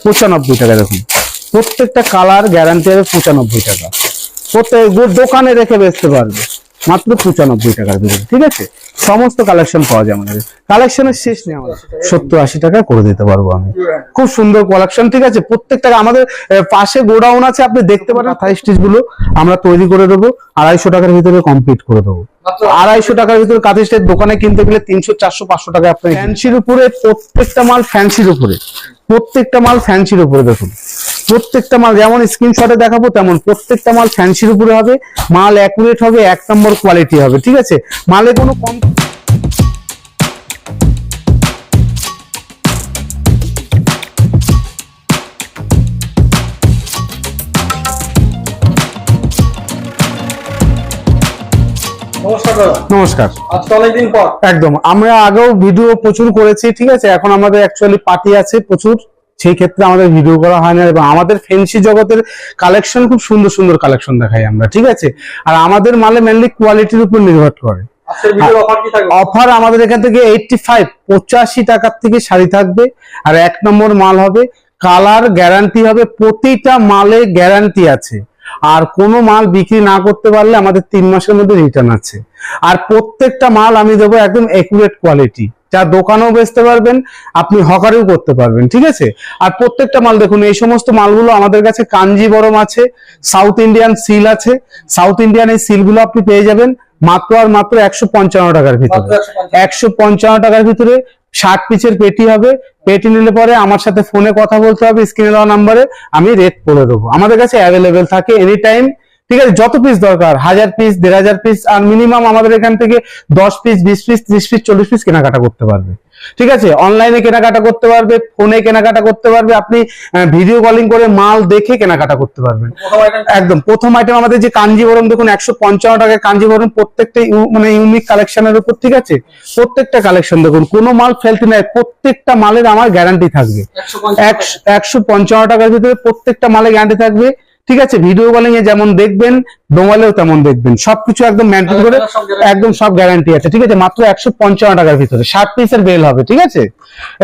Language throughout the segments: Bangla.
95 টাকা। দেখুন প্রত্যেকটা কালার গ্যারান্টি হবে 95 টাকা। প্রত্যেক দোকানে রেখে বেচতে পারবে মাত্র 95 টাকার ভিতরে, ঠিক আছে। সমস্ত কালেকশন পাওয়া যায় আমাদের, কালেকশনের শেষ নেই আমাদের। 70-80 টাকা করে দিতে পারবো আমি, খুব সুন্দর কালেকশন, ঠিক আছে। প্রত্যেকটা আমাদের পাশে গোডাউন আছে, আপনি দেখতে পারেন। কাঁথা স্টিচ গুলো আমরা তৈরি করে দেবো 250 টাকার ভিতরে কমপ্লিট করে দেবো। 250 টাকার ভিতরে কাঁথা স্টিচ দোকানে কিনতে গেলে 300, 400, 500 টাকা আপনার। ফ্যান্সির উপরে প্রত্যেকটা মাল, ফ্যান্সির উপরে প্রত্যেকটা মাল, ফ্যান্সির উপরে দেখুন প্রত্যেকটা মাল যেমন স্ক্রিনশটে দেখাবো তেমন প্রত্যেকটা মাল ফ্যান্সির উপরে হবে। মাল অ্যাকুরেট হবে, 1 নম্বর কোয়ালিটি হবে, ঠিক আছে। মালে কোনো কম নমস্কার। আজকে অনেকদিন পর একদম, আমরা আগেও ভিডিও প্রচুর করেছি, ঠিক আছে। এখন আমাদের অ্যাকচুয়ালি পার্টি আছে প্রচুর, সেই ক্ষেত্রে আমাদের ভিডিও করা হয় না। এবং আমাদের ফ্যান্সি জগতের কালেকশন খুব সুন্দর সুন্দর কালেকশন দেখাই আমরা, ঠিক আছে। আর আমাদের মালে মেনলি কোয়ালিটির উপর নির্ভর করে। অফার আমাদের এখান থেকে 85 টাকার থেকে শাড়ি থাকবে। আর 1 নম্বর মাল হবে, কালার গ্যারান্টি হবে, প্রতিটা মালে গ্যারান্টি আছে। আর কোনো মাল বিক্রি না করতে পারলে আমাদের 3 মাসের মধ্যে রিটার্ন আছে। আর প্রত্যেকটা মাল আমি দেবো একদম একুরেট কোয়ালিটি, যা দোকানেও বেচতে পারবেন, আপনি হকারেও করতে পারবেন, ঠিক আছে। আর প্রত্যেকটা মাল দেখুন, এই সমস্ত মালগুলো আমাদের কাছে কাঞ্জিবরম আছে, সাউথ ইন্ডিয়ান সিল আছে। সাউথ ইন্ডিয়ান এই সিলগুলো আপনি পেয়ে যাবেন মাত্র আর মাত্র 155 টাকার ভিতরে। 155 টাকার ভিতরে 60 পিসের পেটি হবে। পেটি নিলে পরে আমার সাথে ফোনে কথা বলতে হবে, স্ক্রিনে দেওয়া নাম্বারে আমি রেট বলে দেবো। আমাদের কাছে অ্যাভেলেবেল থাকে এনি টাইম, ঠিক আছে। যত পিস দরকার, 1000 পিস, 1500 পিস, আর মিনিমাম আমাদের এখান থেকে 10 পিস, 20 পিস, 30 পিস, 40 পিস কেনাকাটা করতে পারবে, ঠিক আছে। অনলাইনে কেনাকাটা করতে পারবে, ফোনে কেনাকাটা করতে পারবে, আপনি ভিডিও কলিং করে মাল দেখে কেনাকাটা করতে পারবেন। একদম প্রথম আইটেম আমাদের যে কাঞ্জিবরম, দেখুন 155 টাকায় কাঞ্জিবরম, প্রত্যেকটা মানে ইউনিক কালেকশনের উপর, ঠিক আছে। প্রত্যেকটা কালেকশন দেখুন, কোনো মাল ফেলতে নাই, প্রত্যেকটা মালের আমার গ্যারান্টি থাকবে। 155 টাকার ভিতরে প্রত্যেকটা মালে গ্যারান্টি থাকবে, ঠিক আছে। ভিডিও কলিং এ যেমন দেখবেন, মোবাইলেও তেমন দেখবেন, সবকিছু একদম মেনটেন করে একদম সব গ্যারান্টি আছে, ঠিক আছে। মাত্র 155 টাকার ভিতরে 60 পিসের বেল হবে, ঠিক আছে।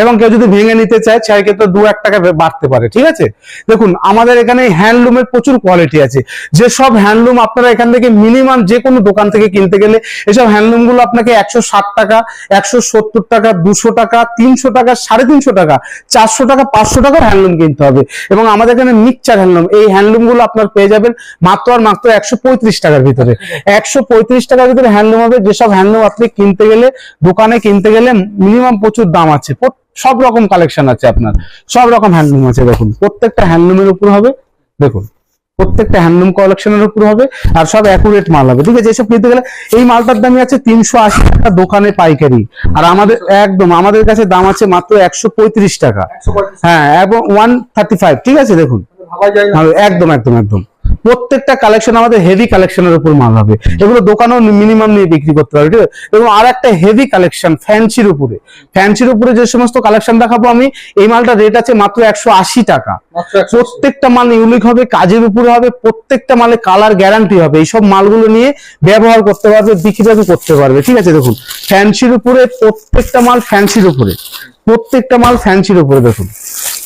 এবং কেউ যদি ভেঙে নিতে চায় সেক্ষেত্রে 2-1 টাকা বাড়তে পারে, ঠিক আছে। দেখুন আমাদের এখানে হ্যান্ডলুমের প্রচুর কোয়ালিটি আছে। যে সব হ্যান্ডলুম আপনারা এখান থেকে মিনিমাম যে কোনো দোকান থেকে কিনতে গেলে এসব হ্যান্ডলুম গুলো আপনাকে 160 টাকা, 170 টাকা, 200 টাকা, 300 টাকা, 350 টাকা, 400 টাকা, 500 টাকার হ্যান্ডলুম কিনতে হবে। এবং আমাদের এখানে মিক্সচার হ্যান্ডলুম, এই হ্যান্ডলুম গুলো আপনার পেয়ে যাবেন মাত্র আর মাত্র 135 টাকার ভিতরে। 135 টাকার ভিতরে হ্যান্ডলুম হবে। যেসব হ্যান্ডলুম আপনি কিনতে গেলে, দোকানে কিনতে গেলে মিনিমাম প্রচুর দাম আছে। সব রকম কালেকশন আছে আপনার, সব রকম হ্যান্ডলুম আছে। দেখুন প্রত্যেকটা হ্যান্ডলুমের উপর হবে, দেখুন প্রত্যেকটা হ্যান্ডলুম কালেকশনের উপর হবে। আর সব অ্যাকুরেট মাল হবে, ঠিক আছে। এসব কিনতে গেলে এই মালটার দামই আছে 380 টাকা দোকানে পাইকারি। আর আমাদের একদম আমাদের কাছে দাম আছে মাত্র 135 টাকা, হ্যাঁ, এবং 135, ঠিক আছে। দেখুন একদম একদম একদম প্রত্যেকটা কালেকশন আমাদের হেভি কালেকশনের উপর মাল হবে। এগুলো দোকানেও মিনিমাম নিয়ে বিক্রি করতে পারবে, ঠিক আছে। এবং আর একটা হেভি কালেকশন ফ্যান্সির উপরে, ফ্যান্সির উপরে যে সমস্ত কালেকশন দেখাবো আমি, এই মালটা রেট আছে মাত্র 180 টাকা। প্রত্যেকটা মাল ইউনিক হবে, কাজের উপরে হবে, প্রত্যেকটা মালে কালার গ্যারান্টি হবে। এইসব মালগুলো নিয়ে ব্যবহার করতে পারবে, বিক্রি করতে পারবে, ঠিক আছে। দেখুন ফ্যান্সির উপরে প্রত্যেকটা মাল, ফ্যান্সির উপরে প্রত্যেকটা মাল, ফ্যান্সির উপরে দেখুন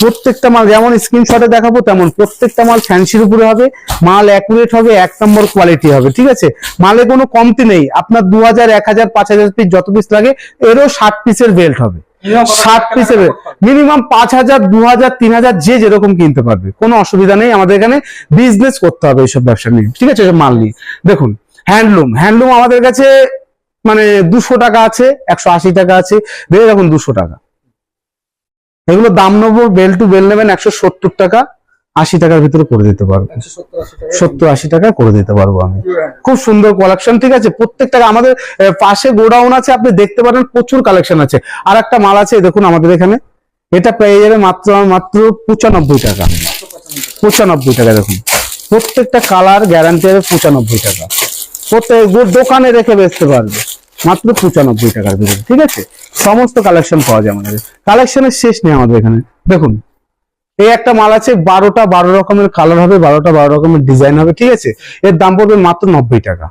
প্রত্যেকটা মাল যেমন স্ক্রিনশটে দেখাবো তেমন প্রত্যেকটা মাল ফ্যান্সির উপরে হবে। মাল অ্যাকুরেট হবে, 1 নম্বর কোয়ালিটি হবে, ঠিক আছে। মালে কোনো কমতি নেই। আপনার 2000, 1000, 5000 পিস যত পিস লাগে, এরও 60 পিসের বেল্ট হবে। 60 পিসের মিনিমাম 5000, 2000, 3000 যে যেরকম কিনতে পারবে, কোনো অসুবিধা নেই। আমাদের এখানে বিজনেস করতে হবে এইসব ব্যবসা নিয়ে, ঠিক আছে, মাল নিয়ে। দেখুন হ্যান্ডলুম, হ্যান্ডলুম আমাদের কাছে মানে 200 টাকা আছে, 180 টাকা আছে, দেখে দেখুন 200 টাকা। এগুলো দাম নেবো, বেল টু বেল নেবেন 170 টাকা, 80 টাকার ভিতরে করে দিতে পারবো। 70-80 টাকা করে দিতে পারবো আমি, খুব সুন্দর কালেকশন, ঠিক আছে। প্রত্যেকটা আমাদের পাশে গোডাউন আছে, আপনি দেখতে পারেন, প্রচুর কালেকশন আছে। আর একটা মাল আছে দেখুন আমাদের এখানে, এটা পেয়ে যাবে মাত্র 95 টাকা। 95 টাকা। দেখুন প্রত্যেকটা কালার গ্যারান্টি হবে 95 টাকা। প্রত্যেক দোকানে রেখে বেচতে পারবে মাত্র 95 টাকার ভিতরে, ঠিক আছে। সমস্ত কালেকশন পাওয়া যায় আমাদের, কালেকশনের শেষ নেই আমাদের এখানে। দেখুন এই একটা মাল আছে 12 রকমের কালার হবে, 12 রকমের ডিজাইন হবে, ঠিক আছে। এর দাম পড়বে মাত্র 90 টাকা,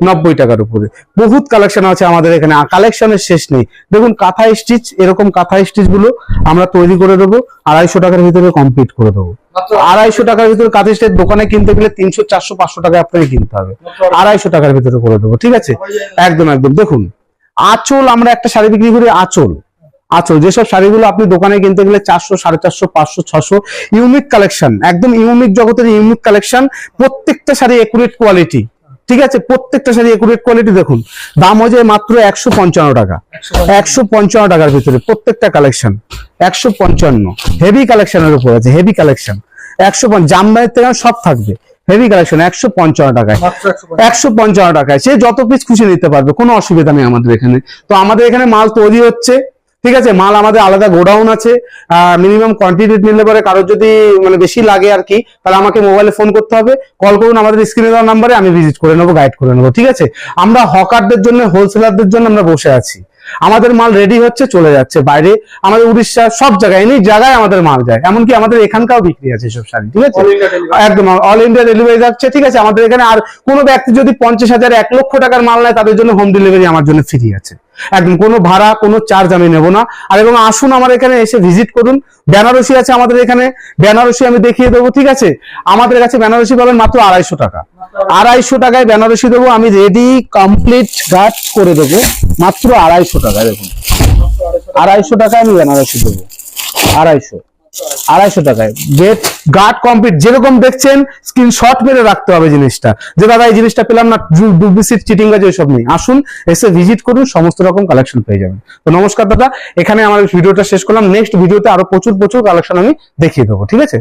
90 টাকার উপরে। বহুত কালেকশন আছে আমাদের এখানে, কালেকশনের শেষ নেই। দেখুন কাঁথা স্টিচ, এরকম কাঁথা স্টিচ গুলো আমরা তৈরি করে দেবো, 250 টাকার ভিতরে কমপ্লিট করে দেবো। 250 টাকার ভিতরে কাঁথা স্টিচ দোকানে কিনতে গেলে 300, 400, 500 টাকা আপনাকে কিনতে হবে, 250 টাকার ভিতরে করে দেবো, ঠিক আছে। একদম একদম। দেখুন আঁচল, আমরা একটা শাড়ি বিক্রি করি আঁচল, আঁচল যেসব শাড়িগুলো আপনি দোকানে কিনতে গেলে 400, 450, 500, 600, ইউনিক কালেকশন, একদম ইউনিক জগতের ইউনিক কালেকশন। প্রত্যেকটা শাড়ি একুরেট কোয়ালিটি, ঠিক আছে, প্রত্যেকটা শাড়ি একুরেট কোয়ালিটি। দেখুন দাম হয়ে যায় মাত্র 155 টাকা, 155 টাকার ভিতরে প্রত্যেকটা কালেকশন, 155। হেভি কালেকশনের উপর আছে, হেভি কালেকশন 155, জামদানির থেকে সব থাকবে, হেভি কালেকশন 155 টাকায়, 155 টাকায়। সে যত পিস খুশি নিতে পারবে, কোনো অসুবিধা নেই আমাদের এখানে। তো আমাদের এখানে মাল তৈরি হচ্ছে, ঠিক আছে। মাল আমাদের আলাদা গোডাউন আছে, মিনিমাম কোয়ান্টিটি নিলে পরে কারোর যদি মানে বেশি লাগে আর কি, তাহলে আমাকে মোবাইলে ফোন করতে হবে, কল করুন আমাদের স্ক্রিনে দেওয়া নাম্বারে, আমি ভিজিট করে নেবো, গাইড করে নেবো, ঠিক আছে। আমরা হকারদের জন্য, হোলসেলারদের জন্য আমরা বসে আছি, আমাদের মাল রেডি হচ্ছে, চলে যাচ্ছে বাইরে, আমাদের উড়িষ্যা সব জায়গায়, এনি জায়গায় আমাদের মাল যায়, এমনকি আমাদের এখানকাও বিক্রি আছে সব শাড়ি, ঠিক আছে। একদম অল ইন্ডিয়া ডেলিভারি যাচ্ছে, ঠিক আছে। আমাদের এখানে আর কোনো ব্যক্তি যদি 50,000, 1 লক্ষ টাকার মাল নেয়, তাদের জন্য হোম ডেলিভারি আমার জন্য ফ্রি আছে, একদম কোনো ভাড়া, কোনো চার্জ আমি নেবো না। আর এবং আসুন আমার এখানে এসে ভিজিট করুন। বেনারসি আছে আমাদের এখানে, বেনারসি আমি দেখিয়ে দেবো, ঠিক আছে। আমাদের কাছে বেনারসি পাবেন মাত্র 250 টাকা, 250 টাকায় বেনারসি দেবো আমি, রেডি কমপ্লিট গার্ড করে দেবো মাত্র 250 টাকায়। দেখুন 250 টাকায় আমি বেনারসি দেবো, 250 টাকায় গেট গার্ড কমপ্লিট। যেরকম দেখছেন স্ক্রিনশট মেরে রাখতে হবে জিনিসটা, যে দাদা এই জিনিসটা পেলাম না, ডুপ্লিসিট চিটিং কাজ এসব নেই। আসুন এসে ভিজিট করুন, সমস্ত রকম কালেকশন পেয়ে যাবেন। তো নমস্কার দাদা, এখানে আমার ভিডিওটা শেষ করলাম। নেক্সট ভিডিওতে আরো প্রচুর কালেকশন আমি দেখিয়ে দেবো, ঠিক আছে।